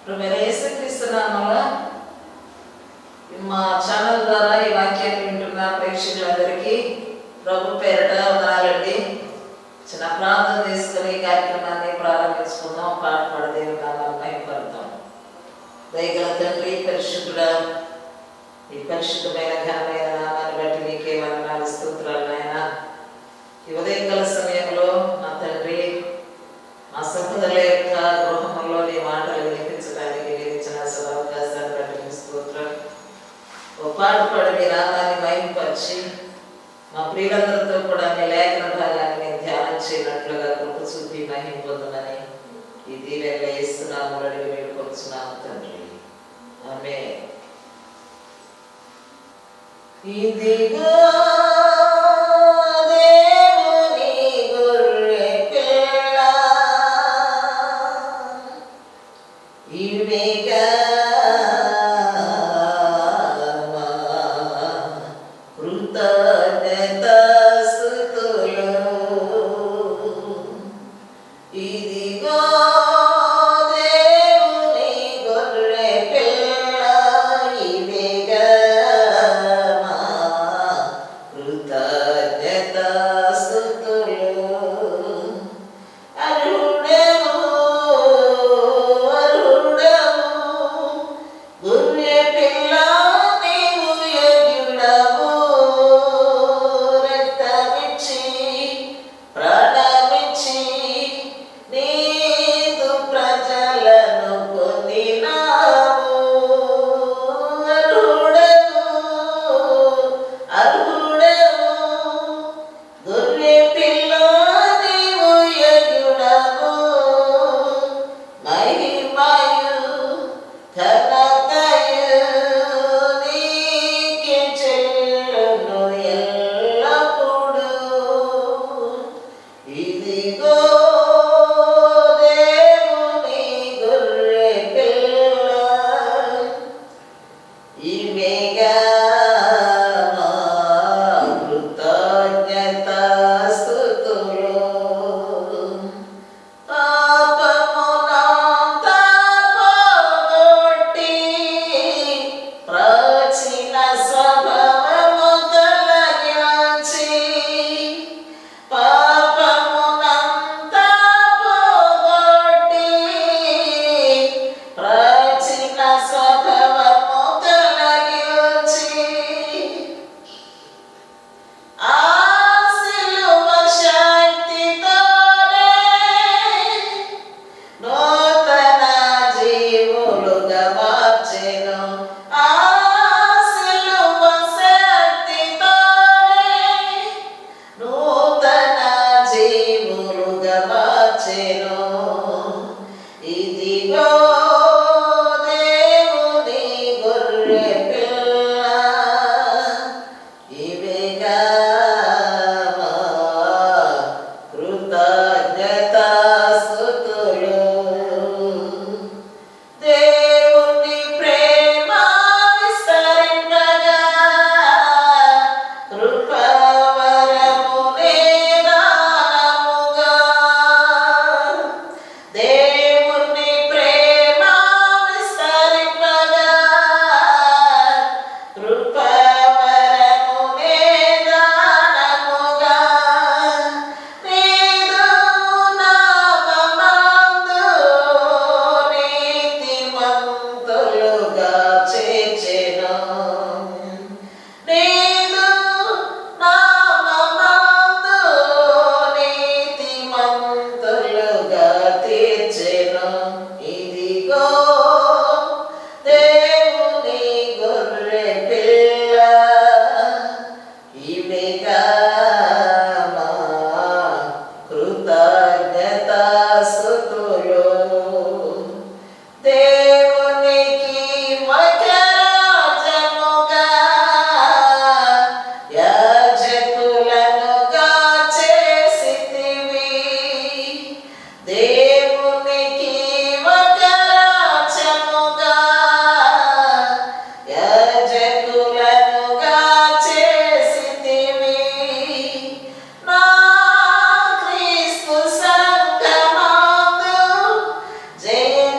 యేసుక్రీస్తు నామములో మా ఛానల్ ద్వారా ఈ వాక్యాన్ని వింటున్న ప్రేక్షకులందరికీ ప్రభు పేరిట వందనాలండి. చిన్న ప్రార్థన చేసుకుని ఈ కార్యక్రమాన్ని ప్రారంభించుకుందాం. పాట పాడి దేవుని నామాన్ని మహిమపడతాం. దయగల తండ్రి, పరిశుద్ధుడా, ఈ పరిశుద్ధమైన ఘనమైన నామాన్ని బట్టి నీకే వందనాలు, స్తోత్రాలు నాయనా. ఈ ఉదయకాల సమయంలో నా తండ్రి, మా సంపదల యొక్క గృహంలో నీ మాటలు వినిపించడానికి మీరు ఇచ్చిన సదవకాశాన్ని బట్టి నీ స్తోత్రం. ఓ పాట పాడి మీ నామాన్ని మహిమపరిచి మా ప్రియులందరితో కూడా మీ లేఖన భాగాన్ని మేము ధ్యానం చేయనట్లుగా కృప చూపి మహిమ పొందమని ఈ దీవెనలో యేసునామములో అడిగి వేడుకొనుచున్నాము తండ్రి, ఆమేన్. ఇదిగో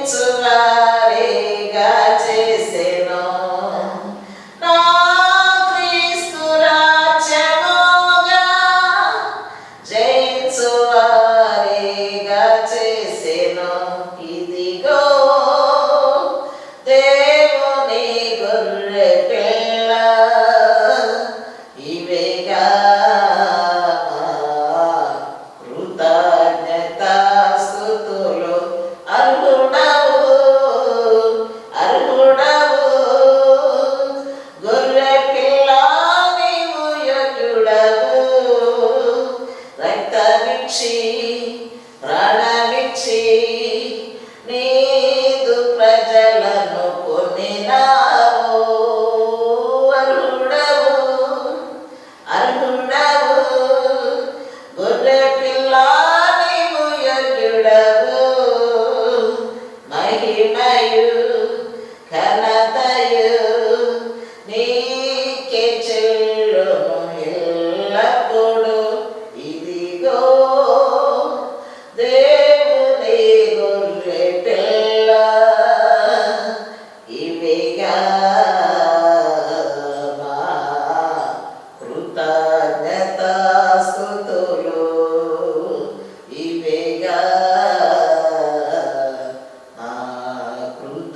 Survive.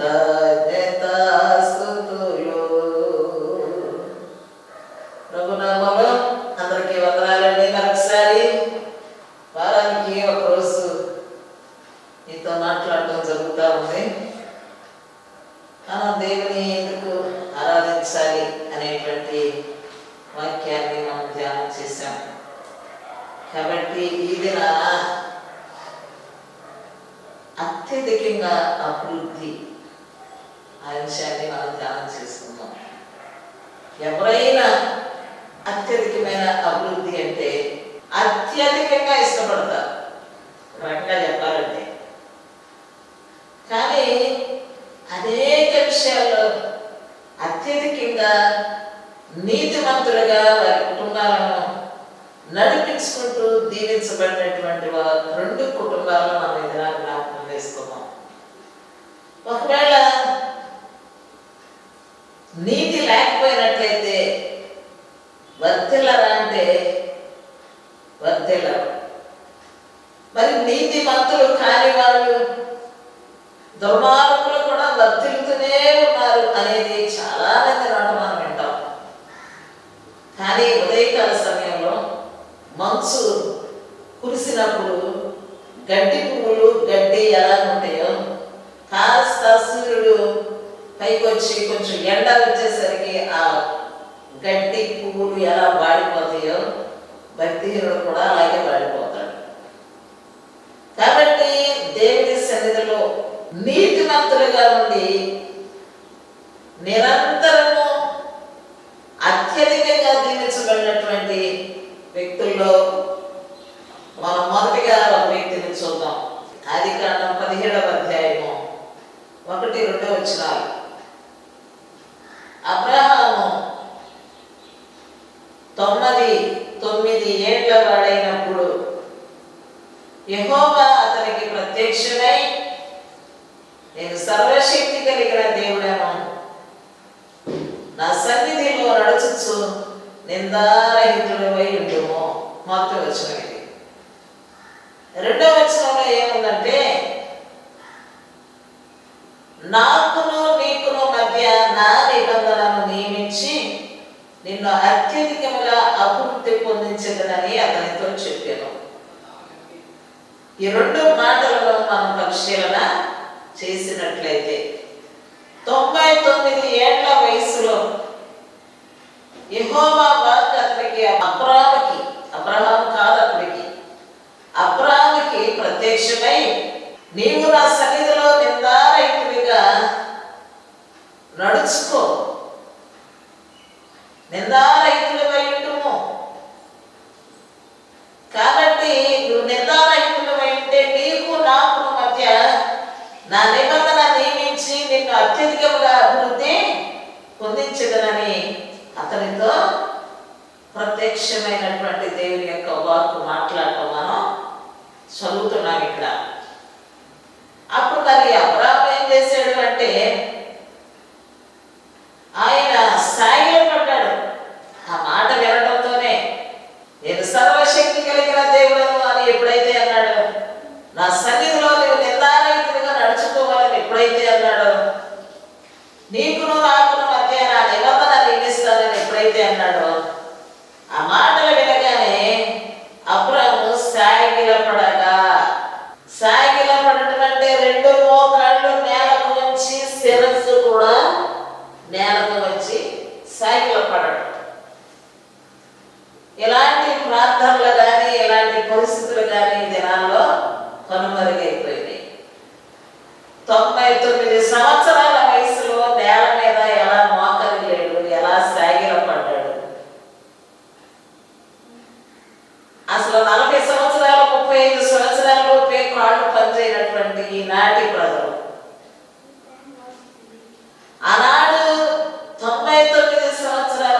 కృతజ్ఞతాస్తుతులు. ప్రభునామములో అందరికీ వందనాలండి. మరొకసారి వారానికి ఒక రోజు మీతో మాట్లాడటం జరుగుతూ ఉంది. మనం దేవుని ఎందుకు ఆరాధించాలి అనేటువంటి వాక్యాన్ని మనం ధ్యానం చేశాం. కాబట్టి ఈ దినాన అత్యధికంగా అభివృద్ధి ఆ విషయాన్ని మనం ధ్యానం చేసుకుందాం. ఎవరైనా అత్యధికమైన అభివృద్ధి అంటే అత్యధికంగా ఇష్టపడతారు, రకంగా చెప్పాలంటే. కానీ అనేక విషయాల్లో అత్యధికంగా నీతిమంతులుగా వారి కుటుంబాలను నడిపించుకుంటూ దీవించబడినటువంటి రెండు కుటుంబాలను మనం ఎదురా జ్ఞాపకం వేసుకున్నాం. ఒకవేళ నీతి లేకపోయినట్లయితే వర్ధిల్లరా అంటే వర్ధిల్లరు. మరి నీతిమంతులు కాని వాళ్ళు, దుర్మార్గులు కూడా వర్ధిల్లుతూనే ఉన్నారు అనేది చాలా మంది నాడు మనం వింటాం. కానీ ఉదయకాల సమయంలో మంచు కురిసినప్పుడు గడ్డి పువ్వులు ఎలా ఉంటాయో, కాస్త సూర్యుడు పైకి వచ్చి కొంచెం ఎండ వచ్చేసరికి ఆ గడ్డి పువ్వులు ఎలా వాడిపోతాయో భక్తిహీనుడు కూడా అలాగే వాడిపోతాడు. కాబట్టి దేవుని సన్నిధిలో నీతిమంతులుగా ఉండి నిరంతరము అత్యధికంగా దీవించబడినటువంటి వ్యక్తుల్లో మనం మొదటిగా ఒక వ్యక్తిని చూద్దాం. ఆదికాండం 17వ అధ్యాయము 1-2 వచనాలు. అబ్రహాము 99 ఏళ్ల వాడైనప్పుడు యెహోవా అతనికి ప్రత్యక్షమై, నేను సర్వశక్తి కలిగిన దేవుడను, నా సన్నిధిలో నడుచుచు నిందారహితుడవై ఉండుము. మొదటి వచనం ఇది. రెండవ వచనంలో ఏముందంటే, నాకును నీకును మధ్య నా నిబంధనను నియమించి నిన్ను అత్యధికముగా అభివృద్ధి పొందించదనని అతనితో చెప్పాను. ఈ రెండు మాటలను మనం పరిశీలన చేసినట్లయితే 99 ఏళ్ల వయసులో యెహోవా వాక్కు అతనికి అబ్రహాము కాదు అబ్రహాముకి ప్రత్యక్షమై, నీవు నా సన్నిధిలో నిందారహితుడిగా నడుచుకో, నిందారహితుడివై ఉండుము. కాబట్టి నువ్వు నిందారహితుడివై ఉంటే నీకు నాకు మధ్య నా నిబంధన నియమించి నిన్ను అత్యధికంగా అభివృద్ధి పొందించదనని అతనితో ప్రత్యక్షమైనటువంటి దేవుని యొక్క వాక్కు మాట్లాడటం మనం చదువుతున్నాం ఇక్కడ. అప్పుడు మరి అబ్రహాము ఏం చేశాడు అంటే, ఆయన సాగిలపడ్డాడు. ఆ మాట వినడంతోనే నేను సర్వశక్తి కలిగిన దేవుడను అని ఎప్పుడైతే అన్నాడు, నా సన్నిధిలో నువ్వు నిందారహితుడిగా నడుచుకోవాలని ఎప్పుడైతే అన్నాడు, నీకును నాకును మధ్య నా నిబంధన నియమిస్తానని ఎప్పుడైతే అన్నాడో, ఆ మాటలు వినగానే అబ్రహాము సాగిలపడటం అంటే రెండు మోకాళ్ళు నేలకు వచ్చి శిరస్సు కూడా నేలకు వచ్చి సాగిలపడటం. ఇలాంటి ప్రార్థనలు కానీ ఇలాంటి పరిస్థితులు కానీ దినాల్లో కనుమరుగైపోయినాయి. 99 సంవత్సరాల వయసులో నేల మీద ఎలా మోకరిల్లాడు, ఎలా సాగిలపడ్డాడు. అసలు 40 సంవత్సరాలు 35 సంవత్సరాలలోపే కాళ్ళు పనిచేయనటువంటి ఈనాటి ప్రజలు ఆనాడు 99 సంవత్సరాల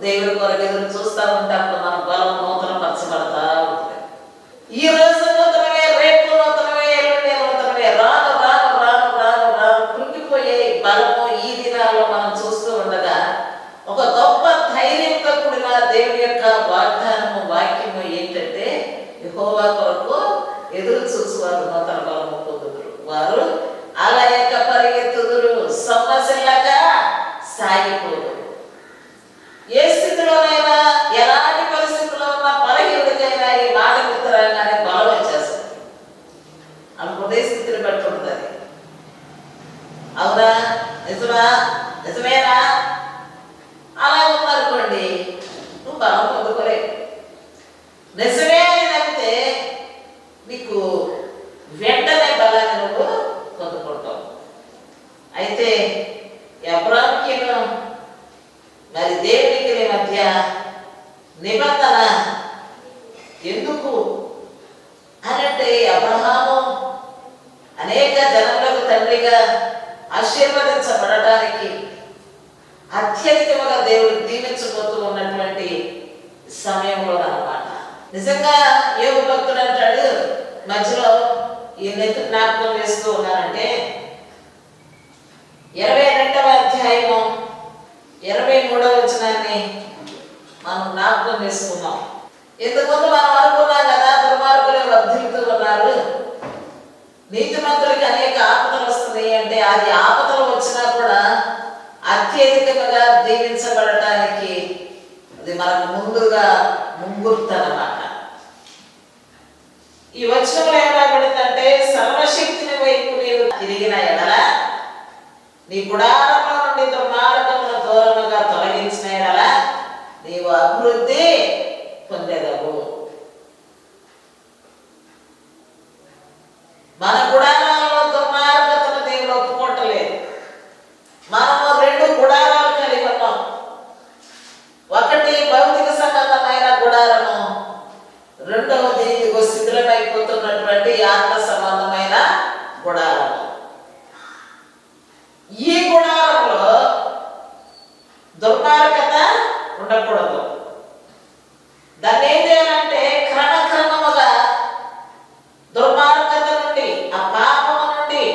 దేవుడి కొరకు ఎదురు చూస్తూ ఉంటే అప్పుడు మన బలం నూతన పరచబడతా ఉంటుంది. ఈ రోజు నూతనమే, రేపు నూతనమే, ఎల్లుండి నూతనమే, రాను రాను రాను రాను రాను కృంగిపోయే బలము ఈ దినాల్లో మనం చూస్తూ ఉండగా ఒక గొప్ప ధైర్యంతో కూడిన దేవుని యొక్క వాగ్దానము, వాక్యము ఏంటంటే యెహోవా కొరకు ఎదురు చూసేవారు నూతన బలము పొందుదురు, వారు అలయక పరిగెత్తుదురు, సొమ్మసిల్లక సాగిపోదురు. ఏ స్థితిలోనైనా, ఎలాంటి పరిస్థితుల్లో ఉన్న బలహీనుడికైనా ఈ మాట గుర్తురాగానే బలం వచ్చేస్తుంది. అనుకునే స్థితిని బట్టి ఉంటుంది. అవునా? నిజమా? నిజమేనా? అలా ఉందనుకోండి, నువ్వు బలం పొందుకోలేవు. నిజమే అని నమ్మితే నీకు వెంటనే బలాన్ని నువ్వు పొందుకుంటావు. అయితే అబ్రాహాముకిను మరి దేవునికి మధ్య నిబంధన ఎందుకు అనంటే, అబ్రహాము అనేక జనములకు తండ్రిగా ఆశీర్వదించబడటానికి అత్యధికముగా దేవుడు దీవించబోతూ ఉన్నటువంటి సమయంలో అన్నమాట. నిజంగా యోగు భక్తుడు అంటాడు, మధ్యలో ఈ నెత్తి జ్ఞాపకం వేస్తూ ఉన్నారంటే 22వ అధ్యాయము 23వ వచనాన్ని మనం జ్ఞాపకం చేసుకున్నాం. ఇంతకుముందు మనం అనుకున్నాం కదా, దుర్మార్గులు వర్ధిల్లుతూ ఉన్నారు, నీతిమంతులకి అనేక ఆపదలు వస్తున్నాయి అంటే, అది ఆపదలు వచ్చినా కూడా అత్యధికంగా దీవించబడటానికి అది మనకు ముందుగా ముంగుర్తు అన్నమాట. ఈ వచనంలో ఏమనబడిందంటే, సర్వశక్తిని వైపు నీవు తిరిగిన ఎడల, నీ గుడారంలో నుండి దుర్మార్గమును దూరముగా తొలగించిన ఎడల నీవు అభివృద్ధి పొందేదవు. మన గుడారాల్లో దుర్మార్గతను దేవుడు ఒప్పుకోవట్లేదు. మనము 2 గుడారాలు కలిగి ఉన్నాం. ఒకటి భౌతిక సంబంధమైన గుడారము, రెండవది ఇదిగో శిథిలమైపోతున్నటువంటి ఆత్మ సంబంధమైన గుడారము. ఈ గుడారంలో దుర్మార్గత ఉండకూడదు. దాన్ని ఏం చేయాలంటే, క్రమక్రమముగా దుర్మార్గత నుండి, ఆ పాపము నుండి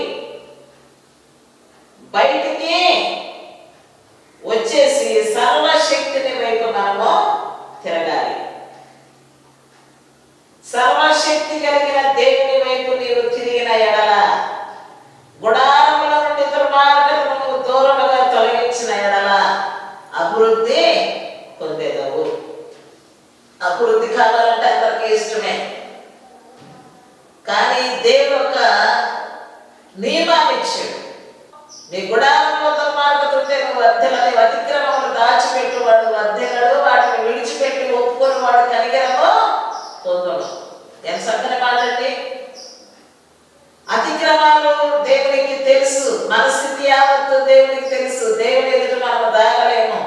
బయటికి వచ్చేసి సర్వశక్తిని వైపు మనము తిరగాలి. సర్వశక్తి కలిగిన దేవుని వైపు నీవు తిరిగిన ఎడల, గుడారముల నుండి దుర్మార్గతను దూరముగా తొలగించిన ఎడల అభివృద్ధి పొందేదవు. అభివృద్ధి కావాలంటే అందరికీ ఇష్టమే, కానీ దేవుడు ఒక నియమాన్ని ఇచ్చాడు. నీ గుడారంలో దుర్మార్గత ఉంటే నువ్వు వర్ధెలని, అతిక్రమములు దాచిపెట్టు వాడు వర్ధెలడు, వాటిని విడిచిపెట్టి ఒప్పుకొని వాడు కనికరము పొందడు. ఎంత చక్కని మాట అండి. అతిక్రమాలు దేవునికి తెలుసు, మన స్థితి యావత్తు దేవునికి తెలుసు. దేవుని ఎదుట మనం దాగలేము.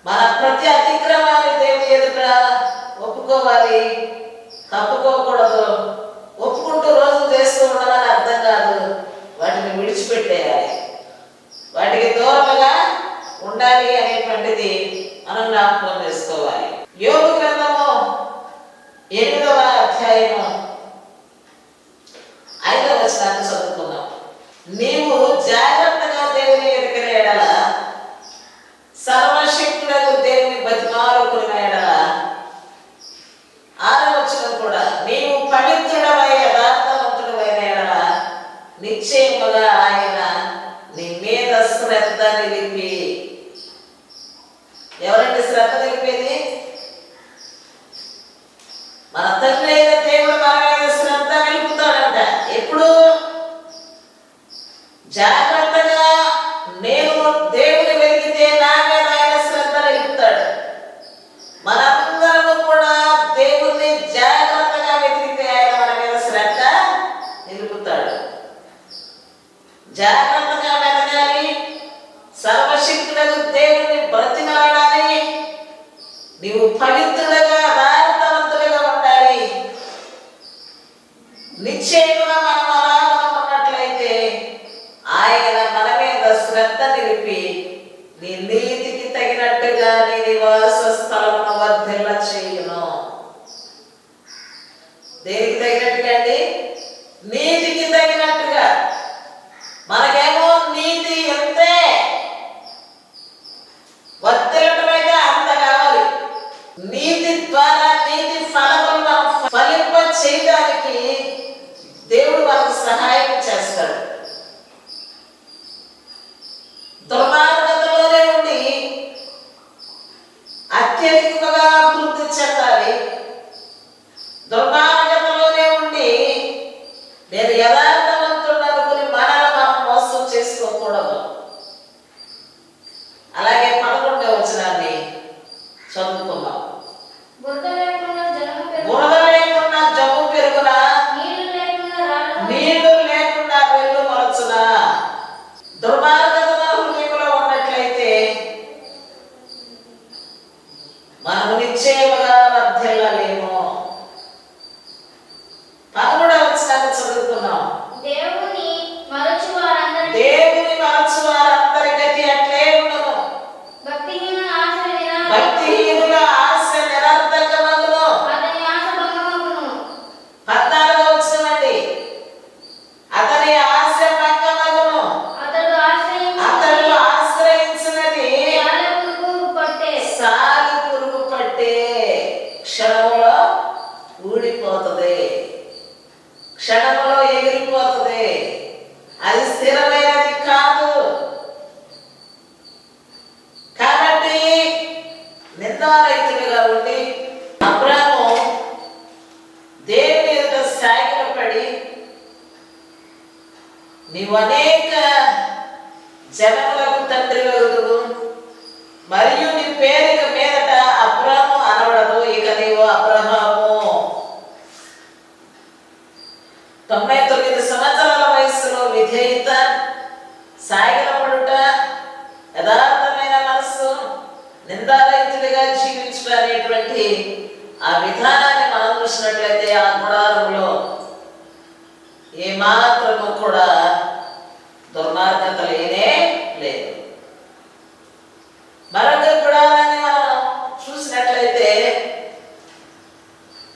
మన ప్రతి అతిక్రమాన్ని దేవుని ఎదుట ఒప్పుకోవాలి, తప్పుకోకూడదు. ఒప్పుకుంటూ రోజు చేస్తూ ఉండమని అర్థం కాదు, వాటిని విడిచిపెట్టేయాలి, వాటికి దూరముగా ఉండాలి అనేటువంటిది మనం జ్ఞాపకం చేసుకోవాలి. యోగు గ్రంథము 8వ అధ్యాయము 5వ వచనాన్ని చదువుకున్నాం. నీవు జాగ్రత్తగా దేవుని ఎరిగిన ఎడల, సర్వశక్తులకు దేవుని బతిమాలుకున్న ఎడల, 6వ వచనం కూడా, నీవు పవిత్రుడవై యథార్థవంతుడవైన ఎడల నిశ్చయముగా ఆయన నీ మీద శ్రద్ధ నిలిపి. ఎవరంటే శ్రద్ధ నిలిపేది? మన తండ్రి అయిన దేవుడు మన మీద శ్రద్ధ నిలుపుతాడంట. ఎప్పుడు? జాగ్రత్తగా నేను దేవుని వెలిగితే నా మీద ఆయన శ్రద్ధ నిలుపుతాడు. మనందరము కూడా దేవుణ్ణి జాగ్రత్తగా వెతికితే ఆయన మన మీద శ్రద్ధ నిలుపుతాడు. జాగ్రత్తగా వెతకాలి, సర్వశక్తులకు దేవుణ్ణి బ్రతిమలాడాలి, నీవు పవిత్రులుగా యథార్థవంతులుగా ఉండాలి. నిశ్చయముగా మనం అలా ఉన్నట్లయితే ఆయన మన మీద శ్రద్ధ నిలిపి నీ నీతికి తగినట్టుగా నీ నివాస స్థలమును వర్ధిల్ల చేయును. దేనికి తగినట్టుగా అండి? నీతికి తగినట్టుగా. మనకేమో నీతి ఎంతే, వర్ధిల్లటం అయితే అంత కావాలి. నీతి ద్వారా నీతి ఫలములు మనం ఫలింప చేయడానికి దేవుడు మనకు సహాయం చేస్తాడు. దుర్మార్గతలోనే ఉండి అత్యధికంగా అభివృద్ధి చెందాలి. దుర్మార్గతలోనే ఉండి నేను యథార్థవంతుడు అనుకుని మనల్ని మనం మోసం చేసుకోకూడదు. అలాగే 11వ వచనాన్ని చదువుకున్నాం. బురద లేకుండా జమ్ము పెరుగునా, నీళ్లు లేకుండా వెళ్ళు మొలచునా. దుర్మార్గత హృదయంలో ఉన్నట్లయితే మనము నిశ్చయముగా వర్ధిల్లలేము. 13వ వచనాన్ని చదువుకున్నాం. దేవుని మరచు వారందరి గతి అట్లే ఉండను. భక్తిహీనుల ఆశ నిరర్థకమగును. 14వ వచనం అండి. అతని ఆశ భంగమగును. అతడు ఆశ్రయించినది సాలి పురుగు పట్టే, క్షణంలో ఊడిపోతుంది, క్షణంలో ఎగిరిపోతుంది. అది స్థిరమైనది కాదు. కాబట్టి నిందారహితుడిగా ఉండి అబ్రాము దేవుని ఎదుట సాగిలపడి, నీవు అనేక జనములకు తండ్రి వగుదువు, మరియు నీ పేరిక మీదట అబ్రాము అనబడదు, ఇక నీవు అబ్రహాము. 99 సంవత్సరాల వయస్సులో విధేయత, సాగిలపడుట, యథార్థమైన మనస్సు, నిందారహితుడిగా జీవించడం అనేటువంటి ఆ విధానాన్ని మనం చూసినట్లయితే ఆ గుడారంలో ఏమాత్రము కూడా దుర్మార్గత లేనే లేదు. మరొక గుడారాన్ని మనం చూసినట్లయితే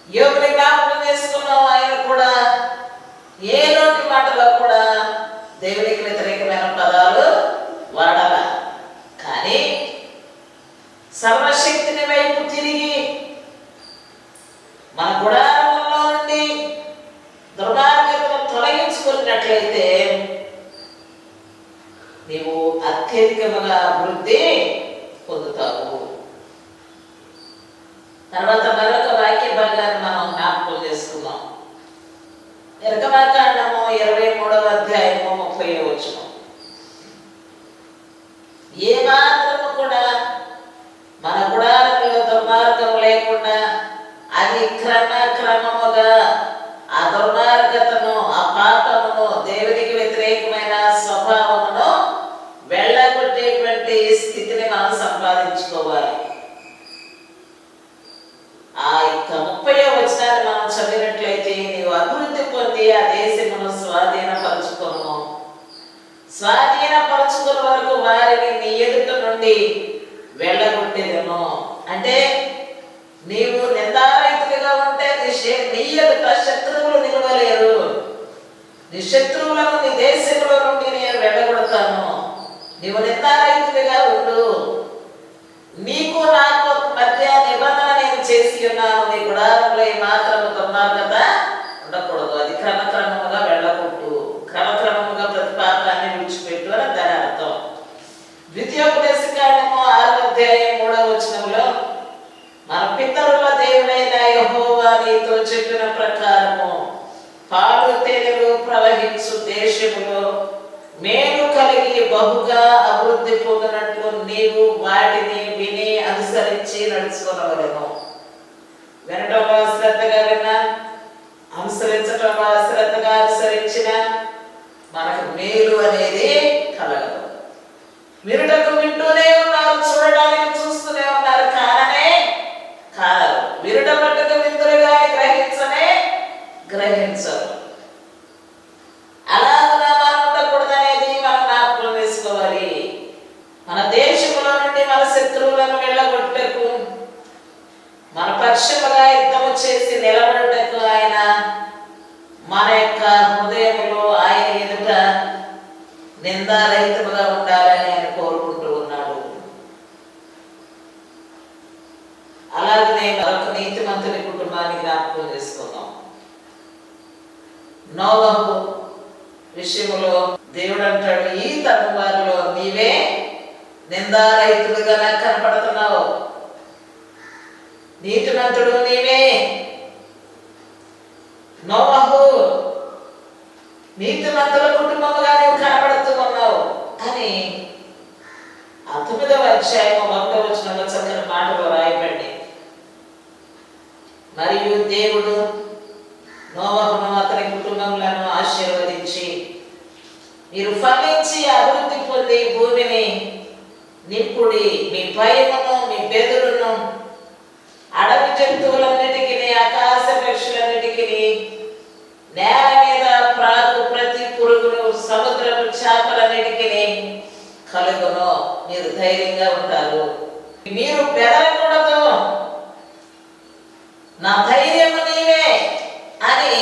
యోగుని జ్ఞాపకం చేసుకున్నాం. ఆయన కూడా ఏ నోటి మాటలో కూడా దేవునికి వ్యతిరేకమైన పదాలు వాడాల. కానీ సర్వశక్తిని వైపు తిరిగి మన గుడారంలో నుండి దుర్మార్గతను తొలగించుకున్నట్లయితే నీవు అత్యధికముగా అభివృద్ధి పొందుతావు. తర్వాత మరొక వాక్య భాగాన్ని మనం జ్ఞాపకం చేసుకున్నాం. నిర్గమకాండము 23వ అధ్యాయము 30వ వచనం. ఏ మాత్రము కూడా మన గుడారంలో దుర్మార్గం లేకుండా అది క్రమముగా ఆ దుర్మార్గతను, ఆ పాపమును, దేవునికి వ్యతిరేకమైన స్వభావమును వెళ్ళగొట్టేటువంటి స్థితిని మనం సంపాదించుకోవాలి. ఆ 30వ వచనాన్ని మనం చదివినట్లయితే, నీవు అభివృద్ధి పొంది ఆ దేశమును స్వాధీనపరచుకోను, స్వాధీనపరచుకున్న వరకు వారిని నీ ఎదుట నుండి వెళ్ళగొట్టేదను. అంటే నీవు నిందారహితుడిగా ఉంటే నీ ఎదుట శత్రువులు నిలవలేరు. నీ శత్రువులను నీ దేశంలో నుండి నేను వెళ్ళగొడతాను. నీవు నిందారహితుడిగా ఉండు. నీకు నాకు మధ్య నిబంధన నేను చేసి ఉన్నాను. నీ గుడారంలో మాత్రము దుర్మార్గత ఉండకూడదు. అది క్రమక్రమముగా వెళ్ళకూడదు. క్రమక్రమముగా ప్రతి పాపాన్ని విడిచిపెట్టు అని దాని అర్థం. ద్వితీయోపదేశకాండము 6వ అధ్యాయం 3వ వచనంలో, మన పితరుల దేవుడైన యెహోవా నీతో చెప్పిన ప్రకారము పాలు తేనెలు ప్రవహించు దేశములో మేలు కలిగి బహుగా అభివృద్ధి పొందినట్లు నీవు వాటిని విని అనుసరించి నడుచుకోవలను. వినటంలో శ్రద్ధగా విన్నా, అనుసరించటంలో శ్రద్ధగా అనుసరించిన మనకు మేలు అనేది కలగదు. వినుటకు వింటూనే ఉన్నారు, చూడడానికి చూస్తూనే ఉన్నారు, కాననే కాదు. వినుట మట్టుకు విందులు కానీ గ్రహించరు. అలా మనం ఉండకూడదు అనేది మనం జ్ఞాపకం వేసుకోవాలి. మన దేశంలో నుండి మన శత్రు నిందారహితముగా ఉండాలని ఆయన కోరుకుంటూ ఉన్నాడు. అలాగనే మరొక నీతిమంతుని కుటుంబాన్ని జ్ఞాపకం చేసుకుందాం. నోవహు విషయంలో దేవుడు అంటాడు, ఈ తరం వారిలో నీవే నిందారహితుడుగా నాకు కనపడుతున్నావు, నీతిమంతుడు నీవే. నోవహు నీతిమంతుల కుటుంబముగా నీవు కనపడుతూ ఉన్నావు అని 9వ అధ్యాయం 1వ వచనంలో చక్కని మాటలో రాయబడి, మరియు దేవుడు నోవహును అతని కుటుంబములను ఆశీర్వదించి, మీరు ఫలించి అభివృద్ధి పొంది భూమిని నింపుడి, మీ పైరును మీ బెదురును అడవి జంతువులన్నిటికీ ఆకాశ పక్షులన్నిటికీ నేల మీద ప్రాకు ప్రతి పురుగును సముద్రపు చేపలన్నిటికీ కలుగును. మీరు ధైర్యంగా ఉంటారు, మీరు బెదరకూడదు, నా ధైర్యము నీవే అని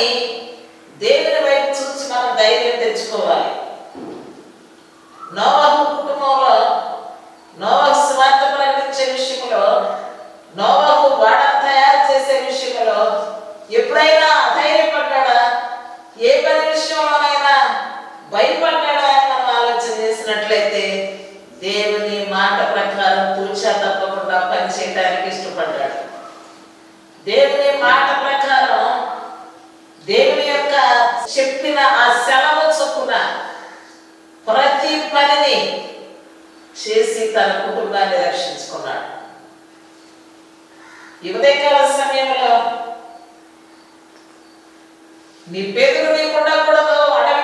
దేవుని వైపు చూసి మనం ధైర్యం తెచ్చుకోవాలి. నోవహు కుటుంబంలో నోవహు స్వార్థ ప్రకటించే విషయంలో, నోవహు వాడను తయారు చేసే విషయంలో ఎప్పుడైనా అధైర్యపడ్డా, ఏ పని విషయంలోనైనా భయపడ్డా అని మనం ఆలోచన చేసినట్లయితే దేవుని మాట ప్రకారం తూచా తప్పకుండా పని చేయడానికి ఇష్టపడ్డాడు. దేవుని మాట ప్రకారం దేవుని యొక్క చెప్పిన ఆ సెలవు చొప్పున ప్రతి పనిని చేసి తన కుటుంబాన్ని రక్షించుకున్నాడు. ఈ ఉదయకాల సమయంలో నీ బెదురు నీకు ఉండకూడదు, అడవి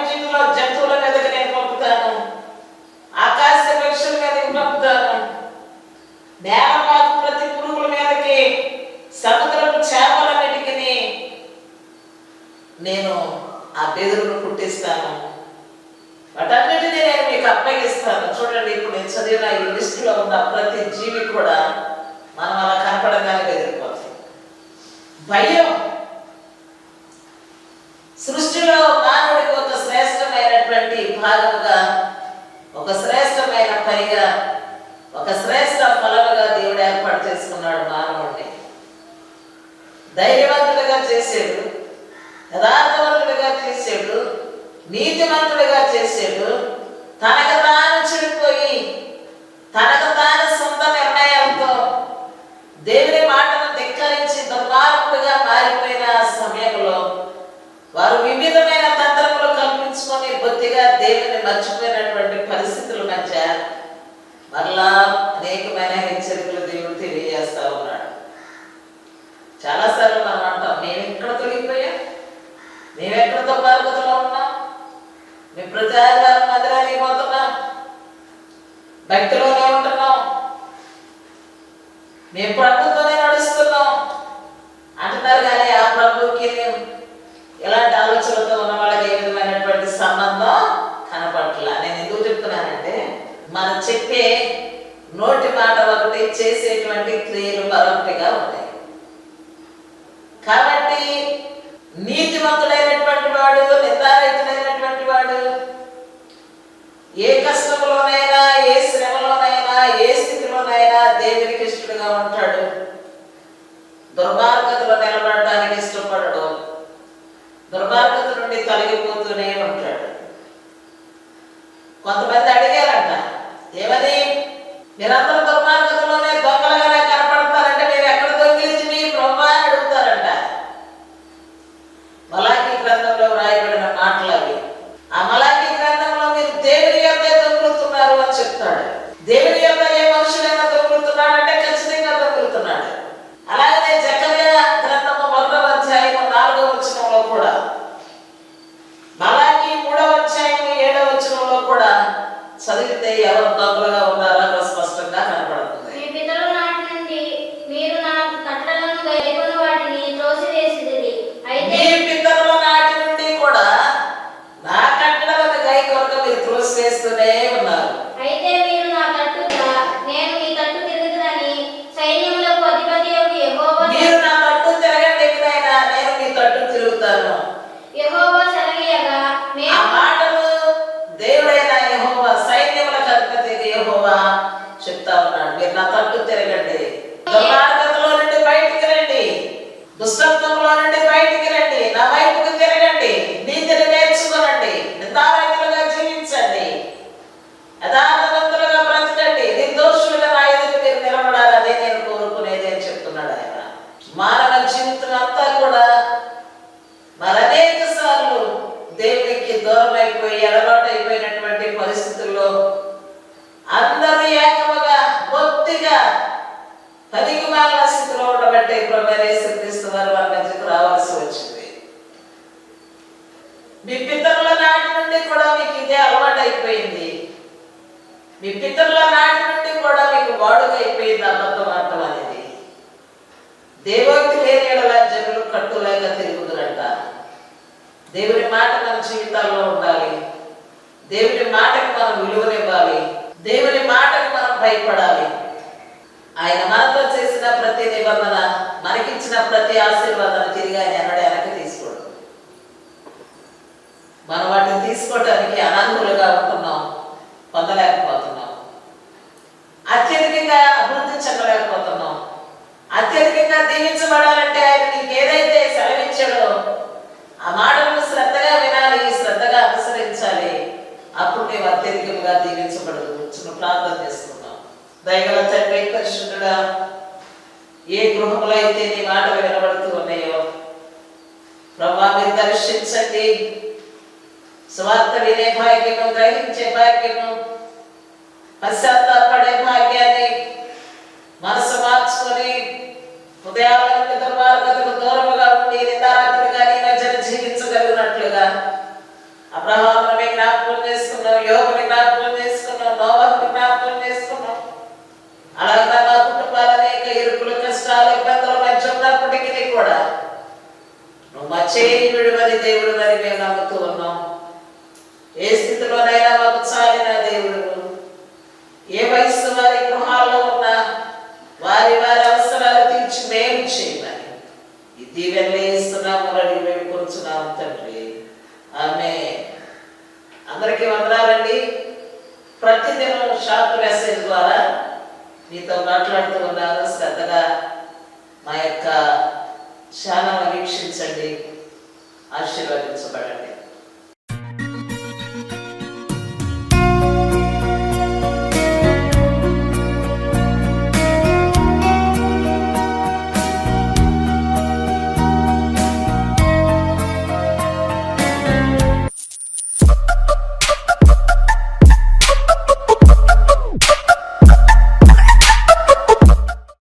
జంతువుల మీదకి నేను పంపుతాను, ఆకాశ పక్షుల మీదకి పంపుతాను, నేలపాకు ప్రతి పురుగుల మీదకి, సముద్రపు చేపలన్నిటికీ నేను ఆ బెదురును పుట్టిస్తాను, వాటన్నిటినీ నేను మీకు అప్పగిస్తాను. చూడండి, ఇప్పుడు నేను చదివిన ఈ లిస్టులో ఉన్న ప్రతి జీవి కూడా మనం అలా కనపడగానే బెదిరిపోతుంది. భయం సృష్టిలో మానవుడికి ఒక శ్రేష్టమైనటువంటి భాగముగా, ఒక శ్రేష్టమైన పనిగా, ఒక శ్రేష్ట ఫలముగా దేవుడు ఏర్పాటు చేసుకున్నాడు మానవుడిని. ధైర్యవంతుడిగా చేసాడు, యథార్థవంతుడిగా చేసాడు, నీతిమంతుడిగా చేసాడు. తనకు తాను చెడిపోయి తనకు తాను సొంత నిర్ణయాలతో దేవుని మాటను ధిక్కరించి దుర్మార్గుడిగా మారిపోయిన సమయంలో వారు వివిధమైన తంత్రములు కల్పించుకొని బొత్తిగా దేవుని మర్చిపోయినటువంటి పరిస్థితుల మధ్య మరలా అనేకమైన హెచ్చరికలు దేవుడు తెలియజేస్తా ఉన్నాడు. చాలాసార్లు మనం అంటాం, మేము ఎక్కడ తొలగిపోయాం, మేమెక్కడ దుర్మార్గతలో ఉన్నాం, మేము ప్రజాగారం మందిరానికి పోతున్నాం, భక్తిలోనే ఉంటున్నాం, మేము ప్రభుత్వమే నడుస్తున్నాం అంటున్నారు. కానీ ఆ ప్రభుకి ఎలాంటి ఆలోచనలతో ఉన్న వాళ్ళకి ఏ విధమైనటువంటి సంబంధం కనపడట్లా. నేను ఎందుకు చెప్తున్నానంటే, మనం చెప్పే నోటి మాట ఒకటి, చేసేటువంటి క్రియలు మరొకటిగా ఉంటాయి. కాబట్టి నీతిమంతుడైనటువంటి వాడు, నిందారహితుడైనటువంటి వాడు ఏ కష్టంలోనైనా, ఏ శ్రమలోనైనా, ఏ స్థితిలోనైనా దేవునికి ఇష్టడుగా ఉంటాడు. దుర్మార్గతలో నిలబడడానికి ఇష్టపడడు, దుర్మార్గత నుండి తొలగిపోతూనే ఉంటాడు. కొంతమంది అడిగారంట, ఏమని, మీరందరూ దుర్మార్గతలోనే దొంగలుగానే కనపడతారంటే మీరు ఎక్కడ దొంగిలించి మీ బ్రహ్మ అని అడుగుతారంట. మలాకీ గ్రంథంలో వ్రాయబడిన మాటలు అవి. ఆ మలాకీ గ్రంథంలో మీరు దేవుని యొక్క దొంగలుతున్నారు అని చెప్తాడు. దేవుని యొక్క ఏ మనుషులైనా దొంగలుతున్నాడంటే ఖచ్చితంగా దొంగలుతున్నాడు. అలాగే జకర్యా గ్రంథము 1వ అధ్యాయం 4వ వచనంలో కూడా, మలాకీ 3వ అధ్యాయం 7వ వచనంలో కూడా చదివితే ఎవరు దొంగలుగా ఉన్నారో అక్కడ స్పష్టంగా కనపడుతుంది. మీ పితరుల నాటి నుండి మీరు నా కట్టడలను గైకొని వాటిని త్రోసివేసిరి. అయితే మీ పితరుల నాటి నుండి కూడా నా కట్టడలను గైకొనక మీరు త్రోసివేస్తూనే ఉన్నారు. అయితే మీరు నా తట్టు, నేను మీ తట్టు తిరుగుతానని సైన్యములకు అధిపతి యెహోవా, మీరు నా తట్టు తిరగండి, ఎక్కడైనా నేను మీ తట్టు తిరుగుతాను. యెహోవా సెలవీయగా ఆ మాటలు దేవుడైన యెహోవా మీ పితరుల నాటి నుండి కూడా మీకు వాడుక అయిపోయింది అబద్ధం ఆడటం అనేది. దేవోక్తి లేని యెడల జనులు కట్టులేక తిరుగుదురంట. దేవుని మాట మన జీవితాల్లో ఉండాలి. దేవుని మాటకు మనం విలువనివ్వాలి. దేవుని మాటకు మనం భయపడాలి. ఆయన మనతో చేసిన ప్రతి నిబంధన, మనకిచ్చిన ప్రతి ఆశీర్వాదం తిరిగి ఆయన ఎన్నడూ వెనక్కి తీసుకోడు. మనం వాటిని తీసుకోవడానికి అనర్హులుగా ఉంటున్నాం, పొందలేకపోతున్నాం. అత్యధికంగా అభివృద్ధి చెందలేకపోతున్నాం. అత్యధికంగా దీవించబడాలంటే ఆయన నీకు ఏదైతే సెలవిచ్చాడో ఆ మాటలను శ్రద్ధగా వినాలి, శ్రద్ధగా అనుసరించాలి. అప్పుడు నీవు అత్యధికంగా దీవించబడదు. చిన్న ప్రార్థన చేసుకుందాం. దయగల తండ్రి, పరిశుద్ధుడా, ఏ గృహంలో అయితే నీ మాటలు వినబడుతూ ఉన్నాయో ప్రభువా, మీరు దర్శించండి. స్వార్థ వినే భాగ్యము, గ్రహించే భాగ్యము, పశ్చాత్తాపడే భాగ్యాన్ని, మనసు మార్చుకొని ఉదయాలకు దుర్మార్గతకు దూరముగా ఉండి నిదారాత్రిగా నీ మధ్యన జీవించగలిగినట్లుగా అబ్రహాముని జ్ఞాపకం చేసుకున్నాం, యోగుని జ్ఞాపకం చేసుకున్నాం, నోవహుని జ్ఞాపకం చేసుకున్నాం. అలాగే మా కుటుంబాల అనేక ఇరుకులు, కష్టాలు, ఇబ్బందుల మధ్య ఉన్నప్పటికీ కూడా నువ్వు మా చేయి విడువని దేవుడు మరి మేము నమ్ముతూ ఉన్నాం. ఏ స్థితిలోనైనా మాకు చాలిన దేవుడు, ఏ వయస్సు వారి గృహాల్లో ఉన్నా వారి వారి అవసరాలు తీర్చి మేలు చేయమని ఈ దీవెనలు ఇస్తున్నాము, అడిగి వేడుకొంచున్నాము తండ్రి. ఆమేన్. అందరికీ వందనాలండి. ప్రతిదినం షార్ట్ మెసేజ్ ద్వారా మీతో మాట్లాడుతూ ఉన్నాను. శ్రద్ధగా మా యొక్క ఛానల్ వీక్షించండి, ఆశీర్వదించబడండి.